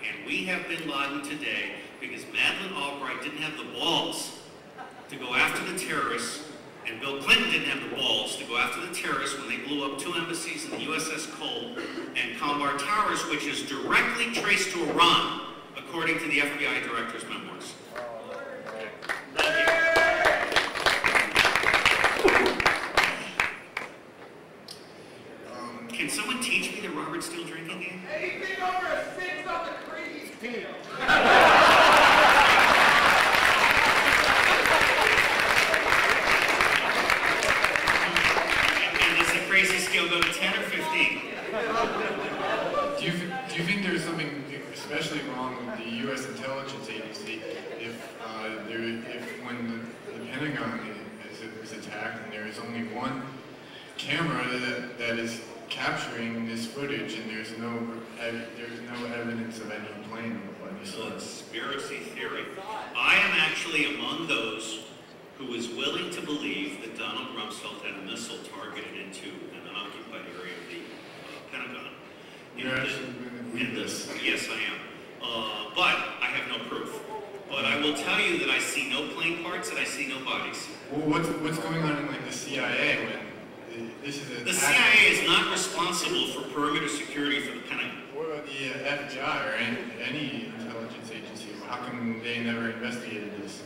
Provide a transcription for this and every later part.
And we have bin Laden today because Madeleine Albright didn't have the balls to go after the terrorists, and Bill Clinton didn't have the balls to go after the terrorists when they blew up 2 embassies in the USS Cole and Kalmar Towers, which is directly traced to Iran, according to the FBI director's memoirs. Thank you. Can someone teach me the Robert Steele drinking game? Anything over a 6 on the crazy team. And does the crazy scale go to 10 or 15? Do you think there's something especially wrong with the U.S. intelligence agency if when the Pentagon is attacked and there is only one camera that is capturing this footage and there's no evidence of any plane or any sort? Conspiracy theory. I am actually among those who is willing to believe that Donald Rumsfeld had a missile targeted into an unoccupied area of the Pentagon. You're actually going to believe this? Yes, I am. But I have no proof. But I will tell you that I see no plane parts and I see no bodies. Well, what's going on in like the CIA when this is the CIA is not responsible for perimeter security for the Pentagon. What about the FBI or any intelligence agency? How come they never investigated this?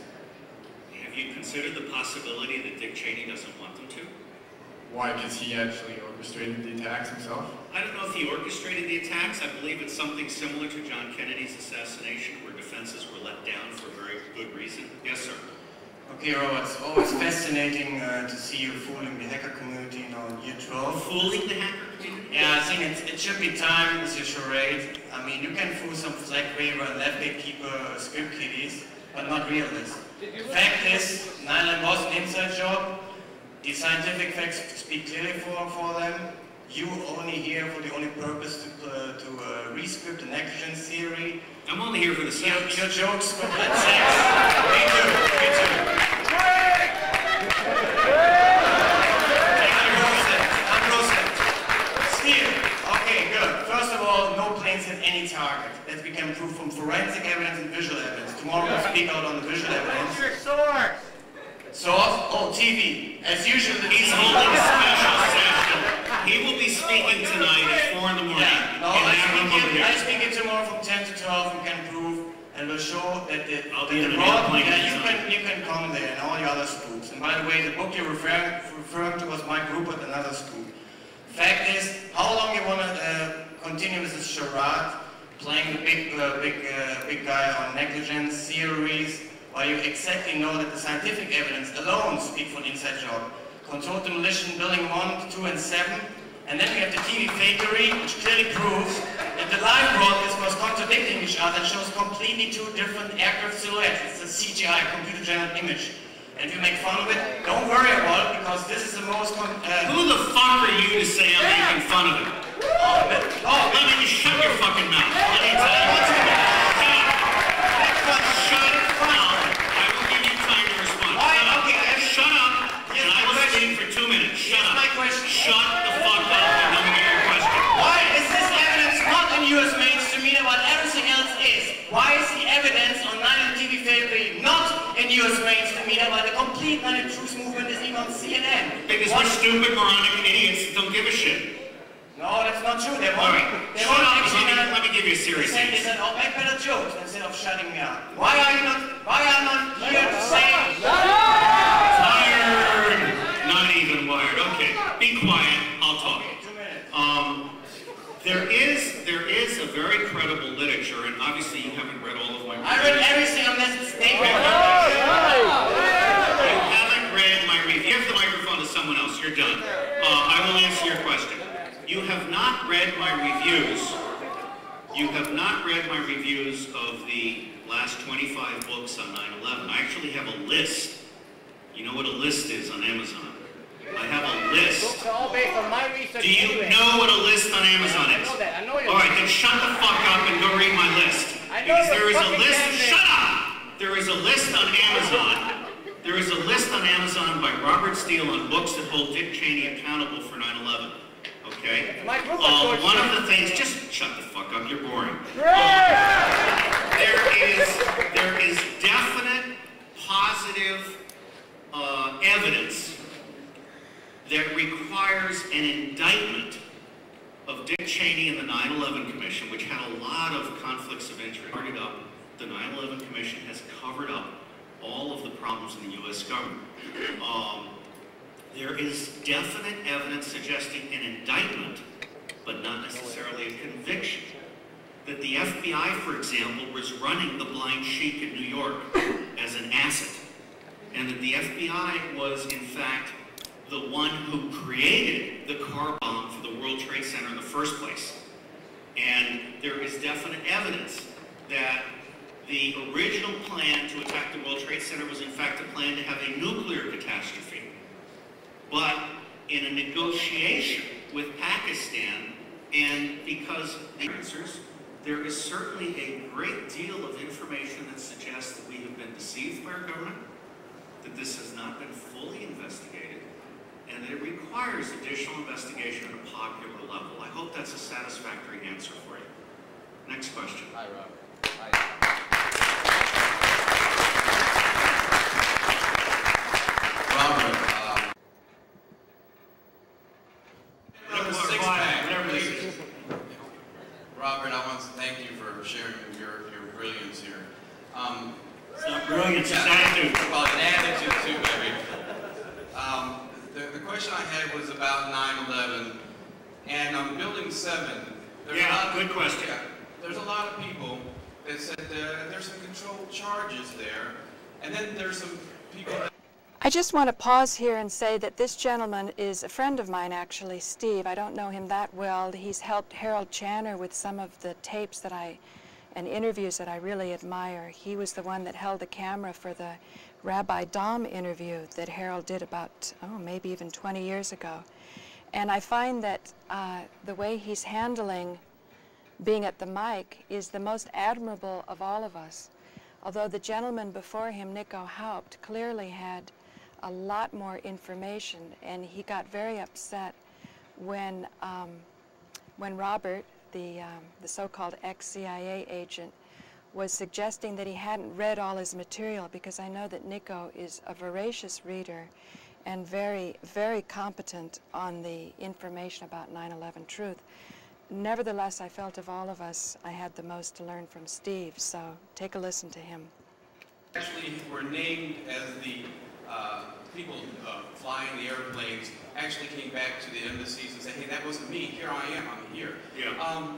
Have you considered the possibility that Dick Cheney doesn't want them to? Why? Because he actually orchestrated the attacks himself? I don't know if he orchestrated the attacks. I believe it's something similar to John Kennedy's assassination, where defenses were let down for a very good reason. Yes, sir. Okay, Robert, it's always fascinating to see you fooling the hacker community now in year 12. Fooling the hacker community? Yeah, I think it should be time with your charade. I mean, you can fool some flag waver and left gatekeeper script kiddies, but not realists. The fact is, 9/11 was an inside job. The scientific facts speak clearly for them. You only here for the only purpose to re-script the negligence theory. I'm only here for the sex. Your jokes script and sex. Me too. I'm roasted. Steele. Okay, good. First of all, no planes hit any target. That we can prove from forensic evidence and visual evidence. Tomorrow we'll speak out on the visual evidence. What's your source? Source? Oh, TV. As usual, He's holding a special session. He will be speaking tonight at 4 in the morning. Yeah, no, I speak it tomorrow from 10 to 12. We can prove and we'll show that you can come there and all the other scoops. And by the way, the book you're referring to was Mike Rupert, another scoop. Fact is, how long you want to continue with this charade, playing the big guy on negligence theories, while you exactly know that the scientific evidence alone speak for an inside job. Controlled demolition, building 1, 2, and 7. And then we have the TV fakery, which clearly proves that the live broadcast was contradicting each other and shows completely 2 different aircraft silhouettes. It's a CGI, computer-generated image. And if you make fun of it, don't worry about it, because this is the most... Who the fuck are you to say I'm making fun of it? Let me just shut your fucking mouth. Let me tell you what's going on. Shut up. I will give you time to respond. Shut up, and I will speak for 2 minutes. Shut up. My question. Shut the fuck up and let me get your question. Why is this evidence not in U.S. mainstream media while everything else is? Why is the evidence on 9/11 TV fakery not in U.S. mainstream media while the complete 9/11 truth movement is even on CNN? Because we're stupid, moronic idiots that don't give a shit. No, that's not true. They won't. All right. Shut up. Let me give you a serious answer. They said, oh, make better jokes instead of shutting me up. Why are you not here to say... Tired. Not even wired. Okay. Be quiet. I'll talk. 2 minutes. There is a very credible literature, and obviously you haven't read all of my reviews. I read everything on this statement. You haven't read my review. Give the microphone to someone else. You're done. I will answer your question. You have not read my reviews. You have not read my reviews of the last 25 books on 9/11. I actually have a list. You know what a list is on Amazon? I have a list. Books are all based on my research. Do you know what a list on Amazon is? I know that. I know all right, then shut the fuck up and go read my list. Because there is a list. Shut up! There is a list on Amazon. There is a list on Amazon by Robert Steele on books that hold Dick Cheney accountable for 9/11. Okay? One of the things, just shut the fuck up, you're boring. lot of conflicts of interest. Started up, the 9/11 Commission has covered up all of the problems in the U.S. government. There is definite evidence suggesting an indictment, but not necessarily a conviction. That the FBI, for example, was running the Blind Sheik in New York as an asset. And that the FBI was, in fact, the one who created the car bomb for the World Trade Center in the first place. And there is definite evidence that the original plan to attack the World Trade Center was, in fact, a plan to have a nuclear catastrophe. But in a negotiation with Pakistan, and because the answers, there is certainly a great deal of information that suggests that we have been deceived by our government, that this has not been fully investigated, and that it requires additional investigation at a popular level. I hope that's a satisfactory answer for you. Next question. Hi, Robert. Hi. Robert, Robert, I want to thank you for sharing your brilliance here. It's not brilliance, it's attitude. Well, an attitude too, baby. The question I had was about 9/11, and on Building 7. Good question. Yeah, there's a lot of people that said there's some controlled charges there, and then there's some people that I just want to pause here and say that this gentleman is a friend of mine, actually, Steve. I don't know him that well. He's helped Harold Channer with some of the tapes and interviews that I really admire. He was the one that held the camera for the Rabbi Dom interview that Harold did about, maybe even 20 years ago. And I find that the way he's handling being at the mic is the most admirable of all of us. Although the gentleman before him, Nico Haupt, clearly had a lot more information, and he got very upset when Robert, the so-called ex-CIA agent, was suggesting that he hadn't read all his material, because I know that Nico is a voracious reader and very, very competent on the information about 9/11 truth. Nevertheless, I felt of all of us, I had the most to learn from Steve, so take a listen to him. actually were named as the people flying the airplanes actually came back to the embassies and said, hey, that wasn't me, here I am, I'm here. Yeah.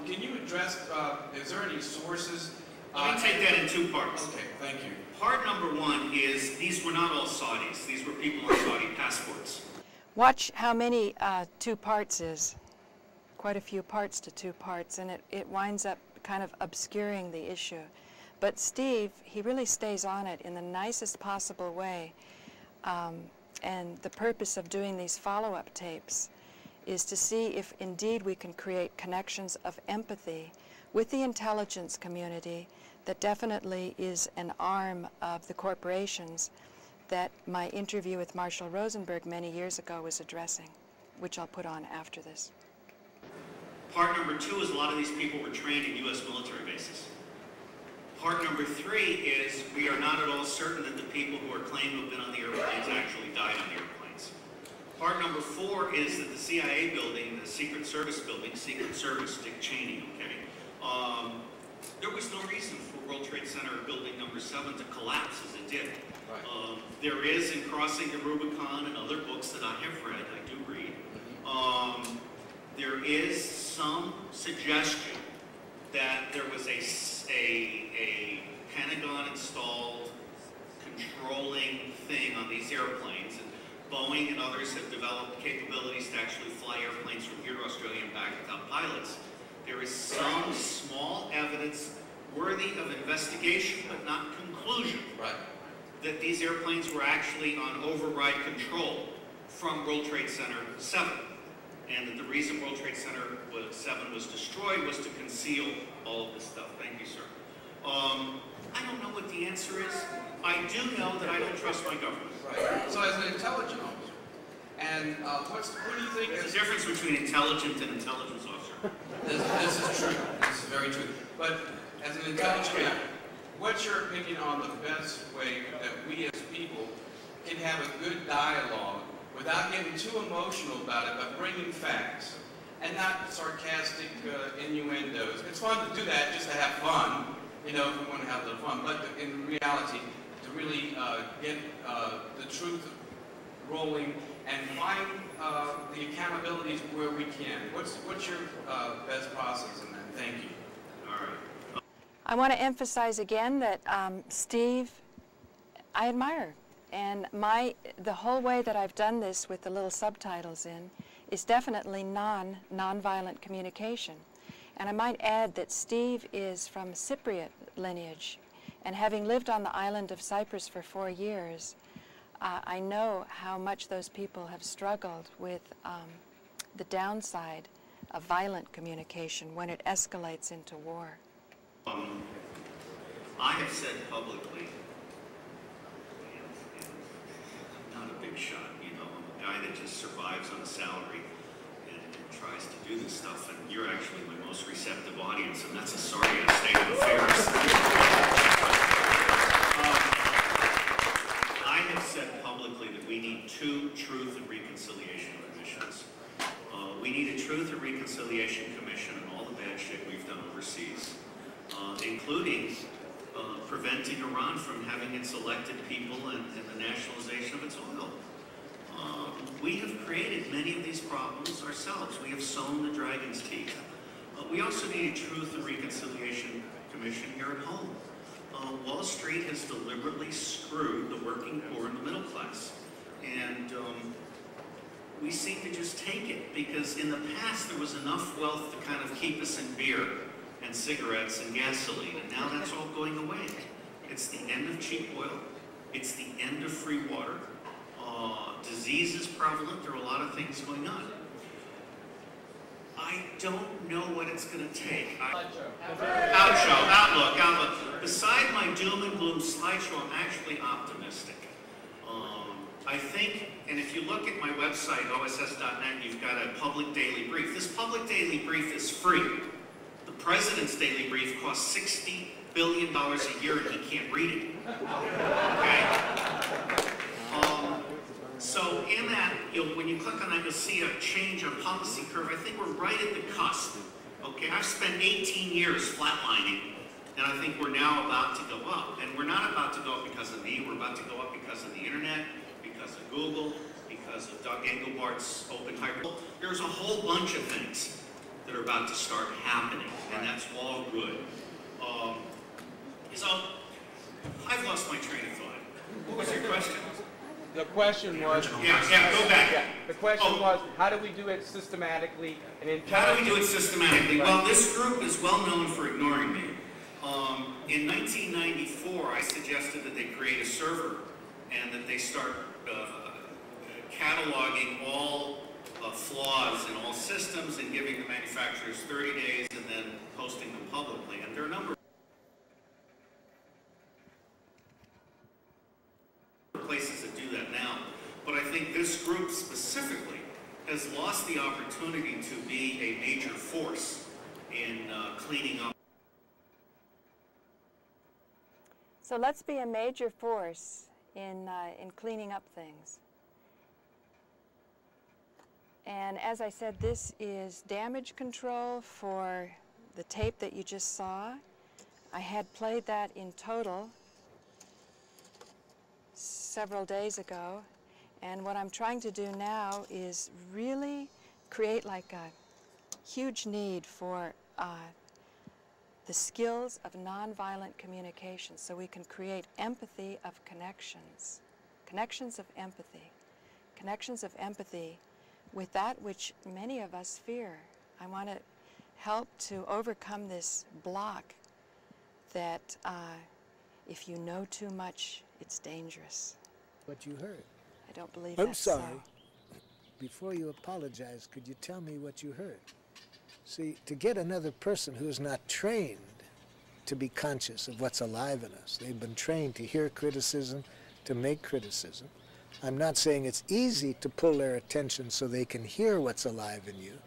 Can you address, is there any sources? Let me take that in two parts. Okay, thank you. Part number one is these were not all Saudis. These were people on Saudi passports. Watch how many two parts is. Quite a few parts to two parts, and it winds up kind of obscuring the issue. But Steve, he really stays on it in the nicest possible way. And the purpose of doing these follow-up tapes is to see if indeed we can create connections of empathy with the intelligence community that definitely is an arm of the corporations that my interview with Marshall Rosenberg many years ago was addressing, which I'll put on after this. Part number two is a lot of these people were trained in U.S. military bases. Part number three is we are not at all certain that the people who are claimed to have been on the airplanes actually died on the airplanes. Part number four is that the CIA building, the Secret Service building, Secret Service, Dick Cheney, okay, there was no reason for World Trade Center building number 7 to collapse as it did. Right. There is in Crossing the Rubicon and other books that I have read, I do read, there is some suggestion that there was a Pentagon-installed controlling thing on these airplanes, and Boeing and others have developed capabilities to actually fly airplanes from here to Australia and back without pilots. There is some small evidence worthy of investigation, but not conclusion, right, that these airplanes were actually on override control from World Trade Center 7. And that the reason World Trade Center 7 was destroyed was to conceal all of this stuff. Thank you, sir. I don't know what the answer is. I do know that I don't trust my government. Right. So as an intelligence officer, and what do you think There's a difference between intelligent and intelligence officer. This is true. This is very true. But as an intelligence officer, what's your opinion on the best way that we as people can have a good dialogue without getting too emotional about it, but bringing facts? and not sarcastic innuendos. It's fun to do that just to have fun, you know, if we want to have a little fun, but in reality, to really get the truth rolling and find the accountabilities where we can. What's your best process in that? Thank you. All right. I want to emphasize again that Steve, I admire. And the whole way that I've done this with the little subtitles in is definitely nonviolent communication. And I might add that Steve is from Cypriot lineage. And having lived on the island of Cyprus for 4 years, I know how much those people have struggled with the downside of violent communication when it escalates into war. I have said publicly, I'm not a big shot, you know, I'm a guy that just survives on a salary and tries to do this stuff, and you're actually my most receptive audience, and that's a sorry state of affairs. I have said publicly that we need 2 Truth and Reconciliation Commissions. We need a Truth and Reconciliation Commission on all the bad shit we've done overseas, including preventing Iran from having its elected people and the nationalization of its oil. We have created many of these problems ourselves. We have sown the dragon's teeth. We also need a Truth and Reconciliation Commission here at home. Wall Street has deliberately screwed the working poor and the middle class. And we seem to just take it, because in the past there was enough wealth to kind of keep us in beer and cigarettes and gasoline, and now that's all going away. It's the end of cheap oil. It's the end of free water. Disease is prevalent. There are a lot of things going on. I don't know what it's going to take. Outlook. Beside my doom and gloom slideshow, I'm actually optimistic. I think, and if you look at my website, oss.net, you've got a public daily brief. This public daily brief is free. The president's daily brief costs $60 billion a year, and he can't read it. Okay? So in that, when you click on that, you'll see a change on policy curve. I think we're right at the cusp. Okay, I've spent 18 years flatlining, and I think we're now about to go up. And we're not about to go up because of me. We're about to go up because of the internet, because of Google, because of Doug Engelbart's open hyper. There's a whole bunch of things that are about to start happening, and that's all good. So, I've lost my train of thought. What was your question? The question was... Yeah, go back. Yeah, the question was, how do we do it systematically and intelligently? How do we do it systematically? Well, this group is well known for ignoring me. In 1994, I suggested that they create a server and that they start cataloging all flaws in all systems and giving the manufacturers 30 days and then posting them publicly. And there are a number of places that do that now. But I think this group specifically has lost the opportunity to be a major force in cleaning up. So let's be a major force in cleaning up things. And as I said, this is damage control for the tape that you just saw. I had played that in total several days ago. And what I'm trying to do now is really create like a huge need for the skills of nonviolent communication, so we can create empathy of connections, connections of empathy with that which many of us fear. I want to help to overcome this block that if you know too much, it's dangerous. What you heard. I don't believe I'm that's sorry. so. Before you apologize, could you tell me what you heard? See, to get another person who is not trained to be conscious of what's alive in us, they've been trained to hear criticism, to make criticism. I'm not saying it's easy to pull their attention so they can hear what's alive in you.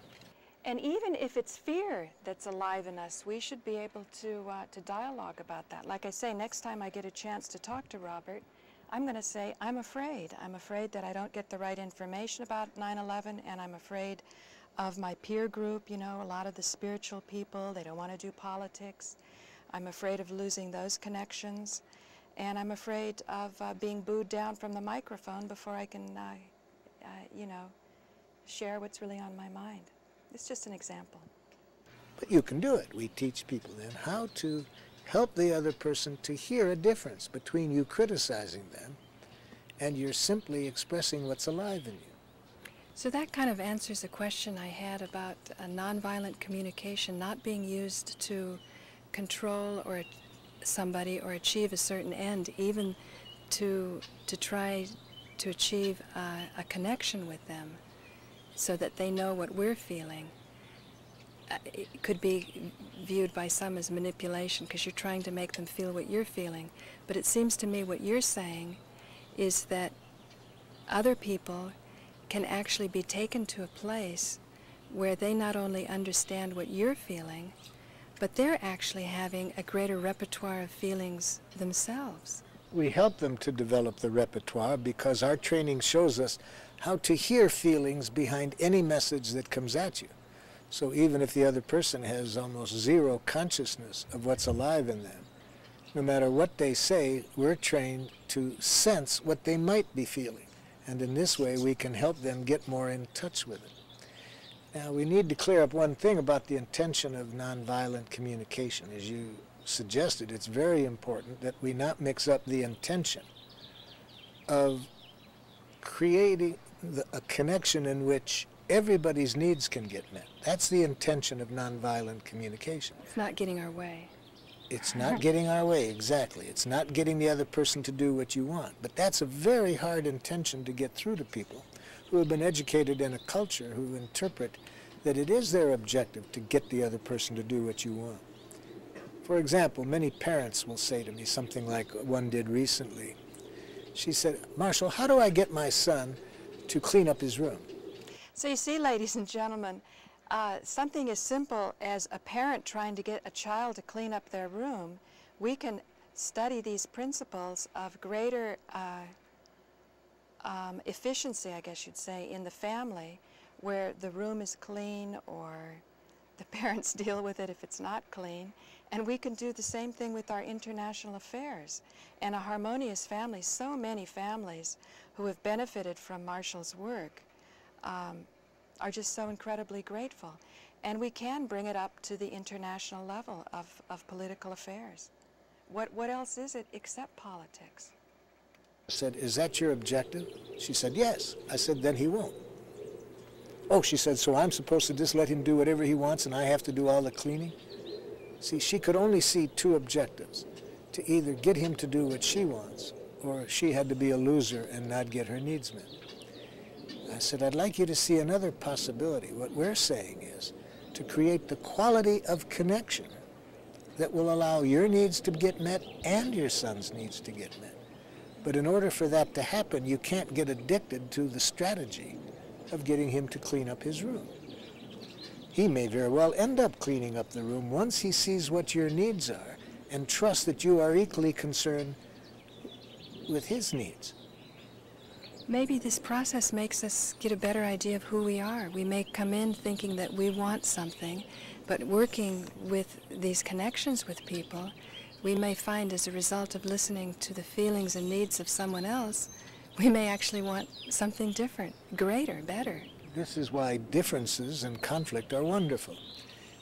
And even if it's fear that's alive in us, we should be able to dialogue about that. Like I say, next time I get a chance to talk to Robert, I'm going to say, I'm afraid. I'm afraid that I don't get the right information about 9/11, and I'm afraid of my peer group, you know, a lot of the spiritual people. They don't want to do politics. I'm afraid of losing those connections. And I'm afraid of being booed down from the microphone before I can, you know, share what's really on my mind. It's just an example. But you can do it. We teach people then how to help the other person to hear a difference between you criticizing them and you're simply expressing what's alive in you. So that kind of answers a question I had about nonviolent communication not being used to control or somebody or achieve a certain end, even to try to achieve a connection with them so that they know what we're feeling. It could be viewed by some as manipulation because you're trying to make them feel what you're feeling. But it seems to me what you're saying is that other people can actually be taken to a place where they not only understand what you're feeling, but they're actually having a greater repertoire of feelings themselves. We help them to develop the repertoire because our training shows us how to hear feelings behind any message that comes at you. So even if the other person has almost zero consciousness of what's alive in them, no matter what they say, we're trained to sense what they might be feeling. And in this way, we can help them get more in touch with it. Now, we need to clear up one thing about the intention of nonviolent communication. As you suggested, it's very important that we not mix up the intention of creating a connection in which everybody's needs can get met. That's the intention of nonviolent communication. It's not getting our way. It's not getting our way, exactly. It's not getting the other person to do what you want. But that's a very hard intention to get through to people who have been educated in a culture who interpret that it is their objective to get the other person to do what you want. For example, many parents will say to me something like one did recently. She said, "Marshall, how do I get my son to clean up his room?" So you see, ladies and gentlemen, something as simple as a parent trying to get a child to clean up their room, we can study these principles of greater efficiency, I guess you'd say, in the family, where the room is clean or the parents deal with it if it's not clean. And we can do the same thing with our international affairs. And a harmonious family, so many families who have benefited from Marshall's work are just so incredibly grateful. And we can bring it up to the international level of political affairs. What else is it except politics? I said, "Is that your objective?" She said, "Yes." I said, "Then he won't." "Oh," she said, "so I'm supposed to just let him do whatever he wants and I have to do all the cleaning?" See, she could only see two objectives: to either get him to do what she wants, or she had to be a loser and not get her needs met. I said, "I'd like you to see another possibility. What we're saying is to create the quality of connection that will allow your needs to get met and your son's needs to get met. But in order for that to happen, you can't get addicted to the strategy of getting him to clean up his room. He may very well end up cleaning up the room once he sees what your needs are and trusts that you are equally concerned with his needs." Maybe this process makes us get a better idea of who we are. We may come in thinking that we want something, but working with these connections with people, we may find as a result of listening to the feelings and needs of someone else, we may actually want something different, greater, better. This is why differences and conflict are wonderful,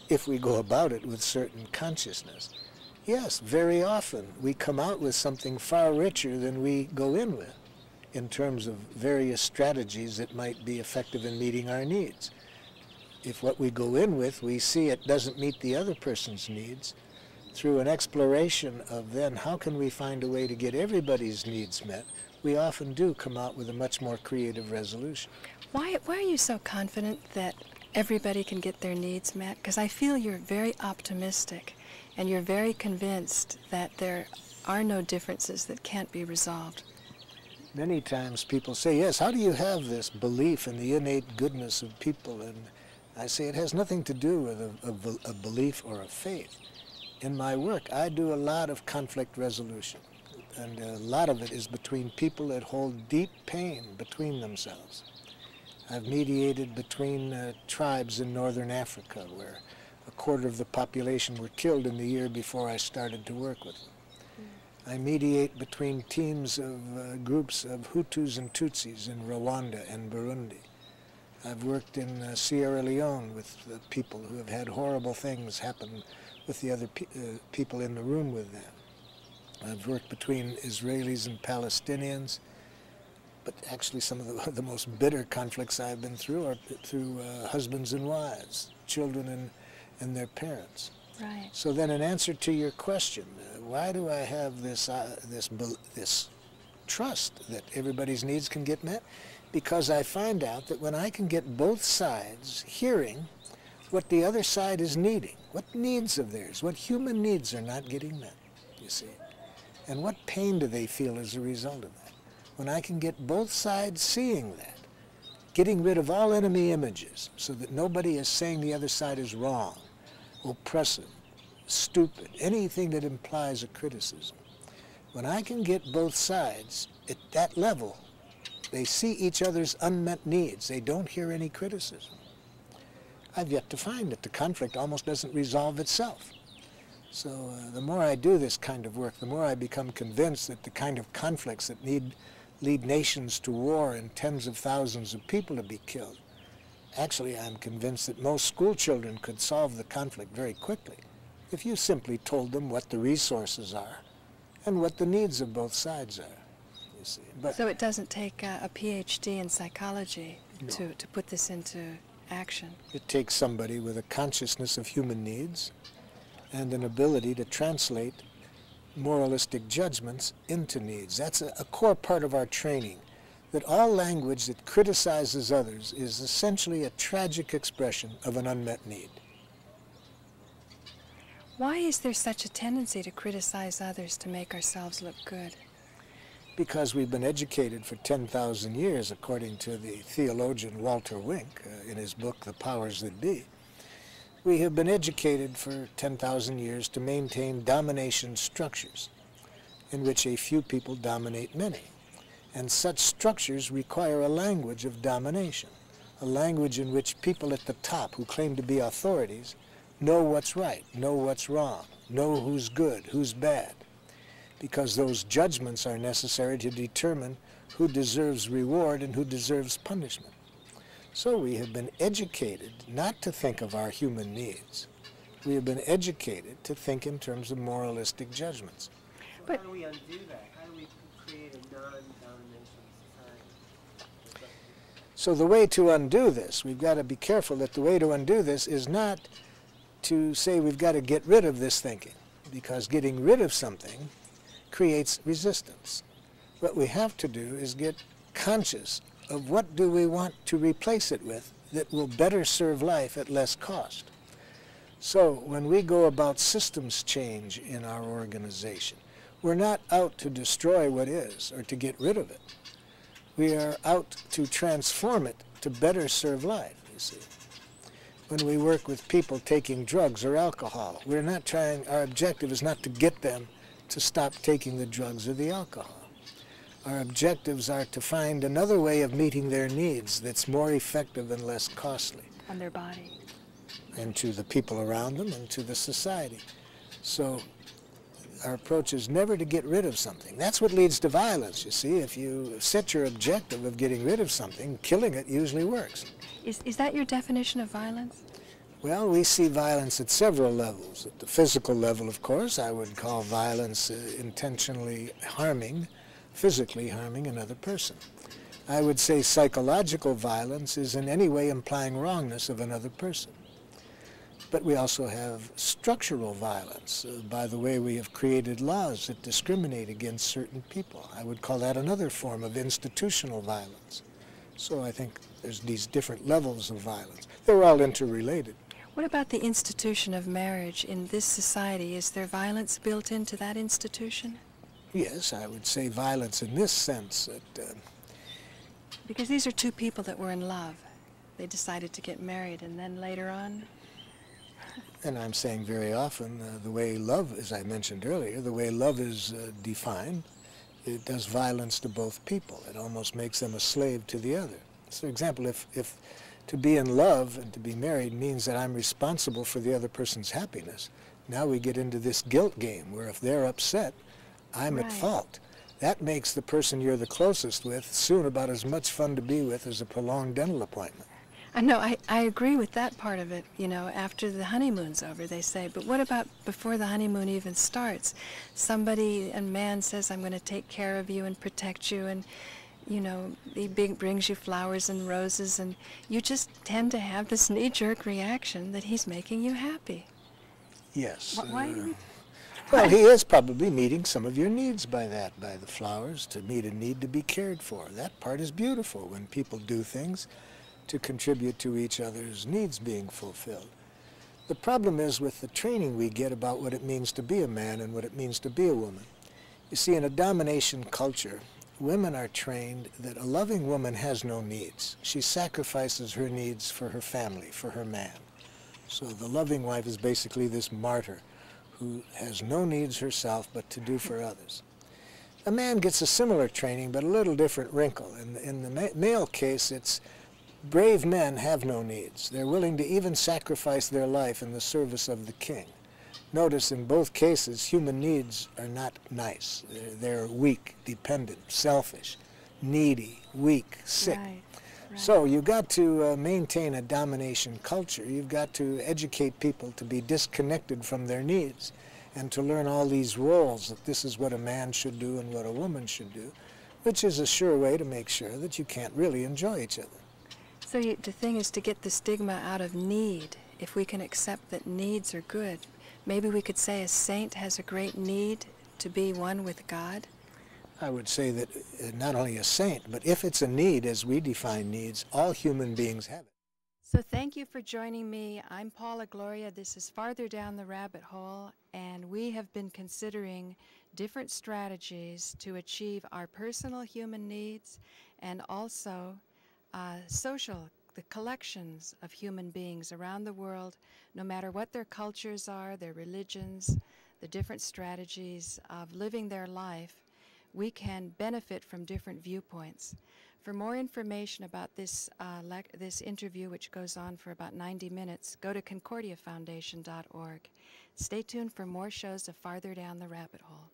if we go about it with certain consciousness. Yes, very often we come out with something far richer than we go in with, in terms of various strategies that might be effective in meeting our needs. If what we go in with, we see it doesn't meet the other person's needs, through an exploration of then how can we find a way to get everybody's needs met, we often do come out with a much more creative resolution. Why are you so confident that everybody can get their needs met? Because I feel you're very optimistic and you're very convinced that there are no differences that can't be resolved. Many times people say, "Yes, how do you have this belief in the innate goodness of people?" And I say it has nothing to do with a belief or a faith. In my work, I do a lot of conflict resolution, and a lot of it is between people that hold deep pain between themselves. I've mediated between tribes in northern Africa where a quarter of the population were killed in the year before I started to work with them. I mediate between teams of groups of Hutus and Tutsis in Rwanda and Burundi. I've worked in Sierra Leone with the people who have had horrible things happen with the other people in the room with them. I've worked between Israelis and Palestinians, but actually some of the most bitter conflicts I've been through are through husbands and wives, children and their parents. Right. So then, in answer to your question, why do I have this trust that everybody's needs can get met? Because I find out that when I can get both sides hearing what the other side is needing, what needs of theirs, what human needs are not getting met, you see, and what pain do they feel as a result of that. When I can get both sides seeing that, getting rid of all enemy images so that nobody is saying the other side is wrong, oppressive, stupid, anything that implies a criticism. When I can get both sides at that level, they see each other's unmet needs. They don't hear any criticism. I've yet to find that the conflict almost doesn't resolve itself. So the more I do this kind of work, the more I become convinced that the kind of conflicts that lead nations to war and tens of thousands of people to be killed, actually, I'm convinced that most school children could solve the conflict very quickly if you simply told them what the resources are and what the needs of both sides are, you see. But so it doesn't take a PhD in psychology to put this into action? It takes somebody with a consciousness of human needs and an ability to translate moralistic judgments into needs. That's a core part of our training. That all language that criticizes others is essentially a tragic expression of an unmet need. Why is there such a tendency to criticize others to make ourselves look good? Because we've been educated for 10,000 years, according to the theologian Walter Wink in his book, The Powers That Be. We have been educated for 10,000 years to maintain domination structures in which a few people dominate many. And such structures require a language of domination, a language in which people at the top who claim to be authorities know what's right, know what's wrong, know who's good, who's bad, because those judgments are necessary to determine who deserves reward and who deserves punishment. So we have been educated not to think of our human needs. We have been educated to think in terms of moralistic judgments. But how do we undo that? How do we create a non-domination society? So the way to undo this, we've got to be careful that the way to undo this is not to say we've got to get rid of this thinking, because getting rid of something creates resistance. What we have to do is get conscious of what do we want to replace it with that will better serve life at less cost. So when we go about systems change in our organization, we're not out to destroy what is or to get rid of it. We are out to transform it to better serve life, you see. When we work with people taking drugs or alcohol, we're not trying, our objective is not to get them to stop taking the drugs or the alcohol. Our objectives are to find another way of meeting their needs that's more effective and less costly. On their body. And to the people around them and to the society. So our approach is never to get rid of something. That's what leads to violence, you see. If you set your objective of getting rid of something, killing it usually works. Is that your definition of violence? Well, we see violence at several levels. At the physical level, of course, I would call violence intentionally harming, physically harming another person. I would say psychological violence is in any way implying wrongness of another person. But we also have structural violence by the way we have created laws that discriminate against certain people. I would call that another form of institutional violence. So I think there's these different levels of violence. They're all interrelated. What about the institution of marriage in this society? Is there violence built into that institution? Yes, I would say violence in this sense. That, because these are two people that were in love. They decided to get married, and then later on... And I'm saying very often, the way love, as I mentioned earlier, the way love is defined, it does violence to both people. It almost makes them a slave to the other. So, for example, if to be in love and to be married means that I'm responsible for the other person's happiness, now we get into this guilt game where if they're upset, I'm at fault. That makes the person you're the closest with soon about as much fun to be with as a prolonged dental appointment. I know, I agree with that part of it. You know, after the honeymoon's over, they say, but what about before the honeymoon even starts? Somebody, a man says, I'm going to take care of you and protect you, and, you know, he brings you flowers and roses, and you just tend to have this knee-jerk reaction that he's making you happy. Yes. Why do we... Well, he is probably meeting some of your needs by that, by the flowers, to meet a need to be cared for. That part is beautiful when people do things to contribute to each other's needs being fulfilled. The problem is with the training we get about what it means to be a man and what it means to be a woman. You see, in a domination culture, women are trained that a loving woman has no needs. She sacrifices her needs for her family, for her man. So the loving wife is basically this martyr who has no needs herself but to do for others. A man gets a similar training but a little different wrinkle. In the male case, it's brave men have no needs. They're willing to even sacrifice their life in the service of the king. Notice in both cases, human needs are not nice. They're weak, dependent, selfish, needy, weak, sick. Right. So you've got to maintain a domination culture. You've got to educate people to be disconnected from their needs and to learn all these roles, that this is what a man should do and what a woman should do, which is a sure way to make sure that you can't really enjoy each other. So the thing is to get the stigma out of need. If we can accept that needs are good, maybe we could say a saint has a great need to be one with God. I would say that not only a saint, but if it's a need as we define needs, all human beings have it. So thank you for joining me. I'm Paula Gloria. This is Farther Down the Rabbit Hole, and we have been considering different strategies to achieve our personal human needs and also the collections of human beings around the world, no matter what their cultures are, their religions, the different strategies of living their life, we can benefit from different viewpoints. For more information about this interview, which goes on for about 90 minutes, go to concordiafoundation.org. Stay tuned for more shows of Farther Down the Rabbit Hole.